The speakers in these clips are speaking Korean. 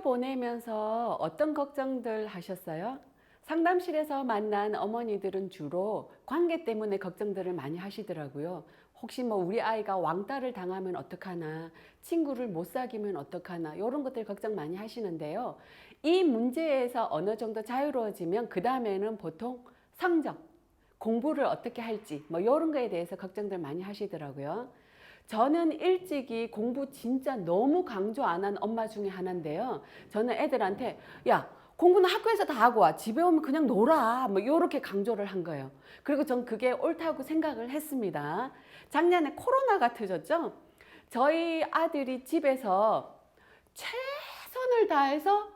보내면서 어떤 걱정들 하셨어요? 상담실에서 만난 어머니들은 주로 관계 때문에 걱정들을 많이 하시더라고요. 혹시 뭐 우리 아이가 왕따를 당하면 어떡하나, 친구를 못 사귀면 어떡하나, 이런 것들 걱정 많이 하시는데요. 이 문제에서 어느 정도 자유로워지면 그 다음에는 보통 성적, 공부를 어떻게 할지 뭐 이런 거에 대해서 걱정들 많이 하시더라고요. 저는 일찍이 공부 진짜 너무 강조 안 한 엄마 중에 하나인데요. 저는 애들한테 야, 공부는 학교에서 다 하고 와. 집에 오면 그냥 놀아. 뭐 이렇게 강조를 한 거예요. 그리고 전 그게 옳다고 생각을 했습니다. 작년에 코로나가 터졌죠. 저희 아들이 집에서 최선을 다해서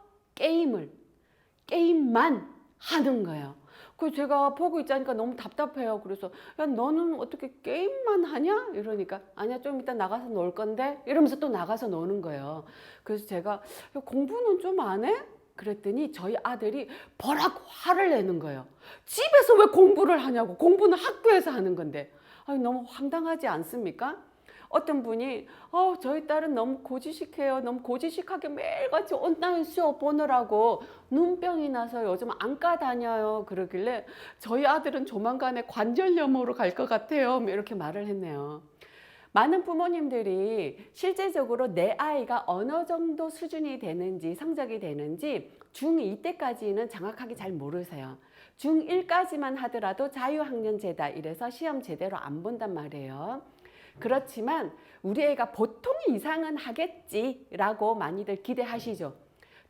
게임만 하는 거예요. 그래서 제가 보고 있자니까 너무 답답해요. 그래서 야, 너는 어떻게 게임만 하냐? 이러니까 아니야, 좀 이따 나가서 놀 건데 이러면서 또 나가서 노는 거예요. 그래서 제가 야, 공부는 좀 안 해? 그랬더니 저희 아들이 버럭 화를 내는 거예요. 집에서 왜 공부를 하냐고. 공부는 학교에서 하는 건데. 아니, 너무 황당하지 않습니까? 어떤 분이 저희 딸은 너무 고지식해요. 너무 고지식하게 매일같이 온라인 수업 보느라고 눈병이 나서 요즘 안과 다녀요. 그러길래 저희 아들은 조만간에 관절염으로 갈 것 같아요. 이렇게 말을 했네요. 많은 부모님들이 실제적으로 내 아이가 어느 정도 수준이 되는지 성적이 되는지 중2 때까지는 정확하게 잘 모르세요. 중1까지만 하더라도 자유학년제다 이래서 시험 제대로 안 본단 말이에요. 그렇지만 우리 애가 보통 이상은 하겠지라고 많이들 기대하시죠.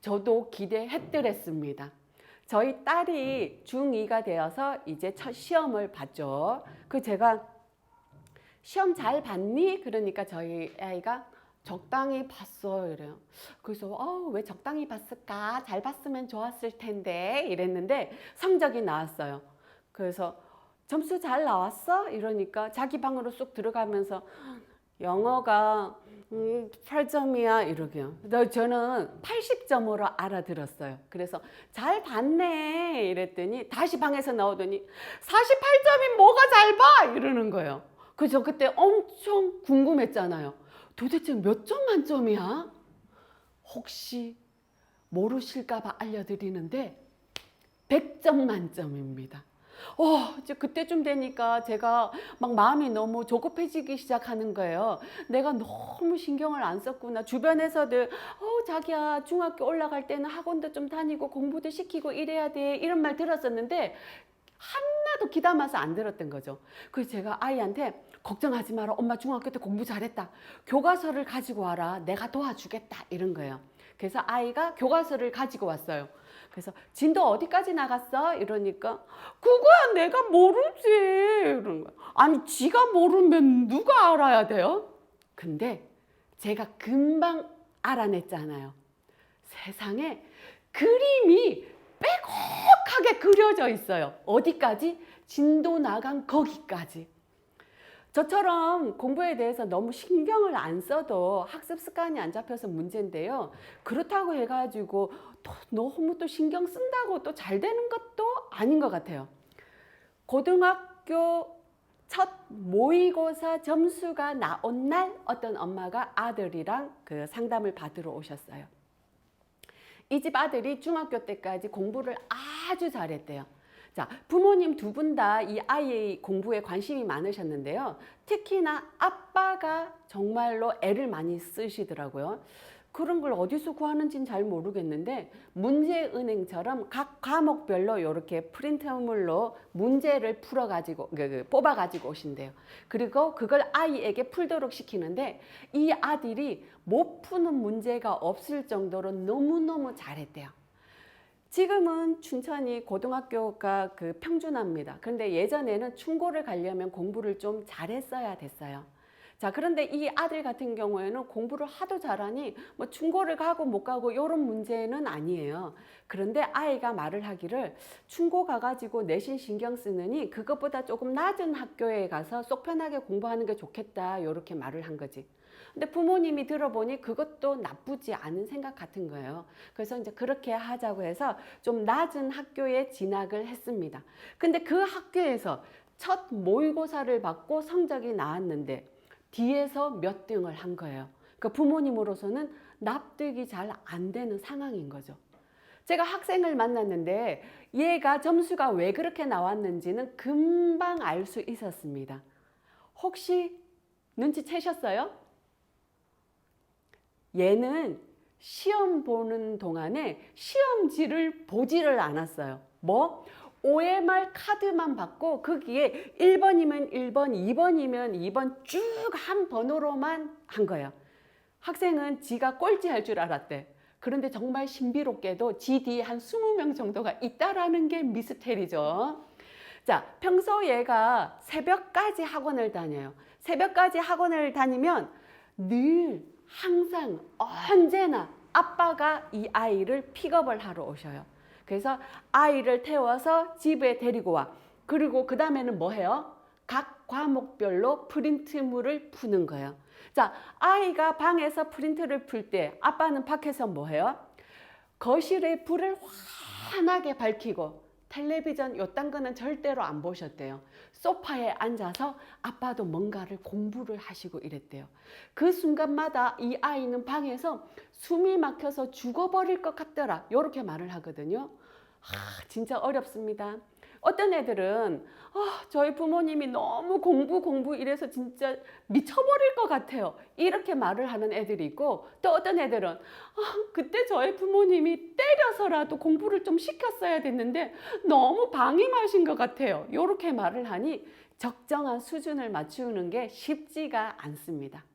저도 기대했더랬습니다. 저희 딸이 중2가 되어서 이제 첫 시험을 봤죠. 제가 시험 잘 봤니? 그러니까 저희 아이가 적당히 봤어 이래요. 그래서 왜 적당히 봤을까? 잘 봤으면 좋았을 텐데 이랬는데 성적이 나왔어요. 그래서 점수 잘 나왔어? 이러니까 자기 방으로 쑥 들어가면서 영어가 8점이야 이러게요. 저는 80점으로 알아들었어요. 그래서 잘 봤네 이랬더니 다시 방에서 나오더니 48점이 뭐가 잘 봐? 이러는 거예요. 그래서 그때 엄청 궁금했잖아요. 도대체 몇 점 만점이야? 혹시 모르실까 봐 알려드리는데 100점 만점입니다. 이제 그때쯤 되니까 제가 막 마음이 너무 조급해지기 시작하는 거예요. 내가 너무 신경을 안 썼구나. 주변에서들 자기야 중학교 올라갈 때는 학원도 좀 다니고 공부도 시키고 이래야 돼 이런 말 들었었는데 하나도 귀담아서 안 들었던 거죠. 그래서 제가 아이한테 걱정하지 마라. 엄마 중학교 때 공부 잘했다. 교과서를 가지고 와라. 내가 도와주겠다. 이런 거예요. 그래서 아이가 교과서를 가지고 왔어요. 그래서 진도 어디까지 나갔어? 이러니까 그거야 내가 모르지. 이런 거야. 아니 지가 모르면 누가 알아야 돼요? 근데 제가 금방 알아냈잖아요. 세상에 그림이 빼곡하게 그려져 있어요. 어디까지? 진도 나간 거기까지. 저처럼 공부에 대해서 너무 신경을 안 써도 학습 습관이 안 잡혀서 문제인데요. 그렇다고 해가지고 너무 또 신경 쓴다고 또 잘 되는 것도 아닌 것 같아요. 고등학교 첫 모의고사 점수가 나온 날 어떤 엄마가 아들이랑 그 상담을 받으러 오셨어요. 이 집 아들이 중학교 때까지 공부를 아주 잘했대요. 자, 부모님 두 분 다 이 아이의 공부에 관심이 많으셨는데요. 특히나 아빠가 정말로 애를 많이 쓰시더라고요. 그런 걸 어디서 구하는지는 잘 모르겠는데 문제은행처럼 각 과목별로 이렇게 프린트물로 문제를 풀어가지고 뽑아가지고 오신대요. 그리고 그걸 아이에게 풀도록 시키는데 이 아들이 못 푸는 문제가 없을 정도로 너무너무 잘했대요. 지금은 춘천이 고등학교가 평준화입니다. 그런데 예전에는 충고를 가려면 공부를 좀 잘했어야 됐어요. 자, 그런데 이 아들 같은 경우에는 공부를 하도 잘하니 뭐 충고를 가고 못 가고 이런 문제는 아니에요. 그런데 아이가 말을 하기를 충고 가가지고 내신 신경 쓰느니 그것보다 조금 낮은 학교에 가서 속 편하게 공부하는 게 좋겠다 이렇게 말을 한 거지. 근데 부모님이 들어보니 그것도 나쁘지 않은 생각 같은 거예요. 그래서 이제 그렇게 하자고 해서 좀 낮은 학교에 진학을 했습니다. 근데 그 학교에서 첫 모의고사를 받고 성적이 나왔는데 뒤에서 몇 등을 한 거예요. 그 부모님으로서는 납득이 잘 안 되는 상황인 거죠. 제가 학생을 만났는데 얘가 점수가 왜 그렇게 나왔는지는 금방 알 수 있었습니다. 혹시 눈치채셨어요? 얘는 시험 보는 동안에 시험지를 보지를 않았어요. 뭐? OMR 카드만 받고 거기에 1번이면 1번, 2번이면 2번 쭉 한 번호로만 한 거예요. 학생은 지가 꼴찌할 줄 알았대. 그런데 정말 신비롭게도 지 뒤에 한 20명 정도가 있다라는 게 미스테리죠. 자, 평소 얘가 새벽까지 학원을 다녀요. 새벽까지 학원을 다니면 늘 항상 언제나 아빠가 이 아이를 픽업을 하러 오셔요. 그래서 아이를 태워서 집에 데리고 와. 그리고 그 다음에는 뭐 해요? 각 과목별로 프린트물을 푸는 거예요. 자, 아이가 방에서 프린트를 풀 때 아빠는 밖에서 뭐 해요? 거실에 불을 환하게 밝히고 텔레비전 요딴 거는 절대로 안 보셨대요. 소파에 앉아서 아빠도 뭔가를 공부를 하시고 이랬대요. 그 순간마다 이 아이는 방에서 숨이 막혀서 죽어버릴 것 같더라. 이렇게 말을 하거든요. 진짜 어렵습니다. 어떤 애들은 저희 부모님이 너무 공부 이래서 진짜 미쳐버릴 것 같아요. 이렇게 말을 하는 애들이 있고, 또 어떤 애들은 그때 저희 부모님이 때려서라도 공부를 좀 시켰어야 됐는데 너무 방임하신 것 같아요. 이렇게 말을 하니 적정한 수준을 맞추는 게 쉽지가 않습니다.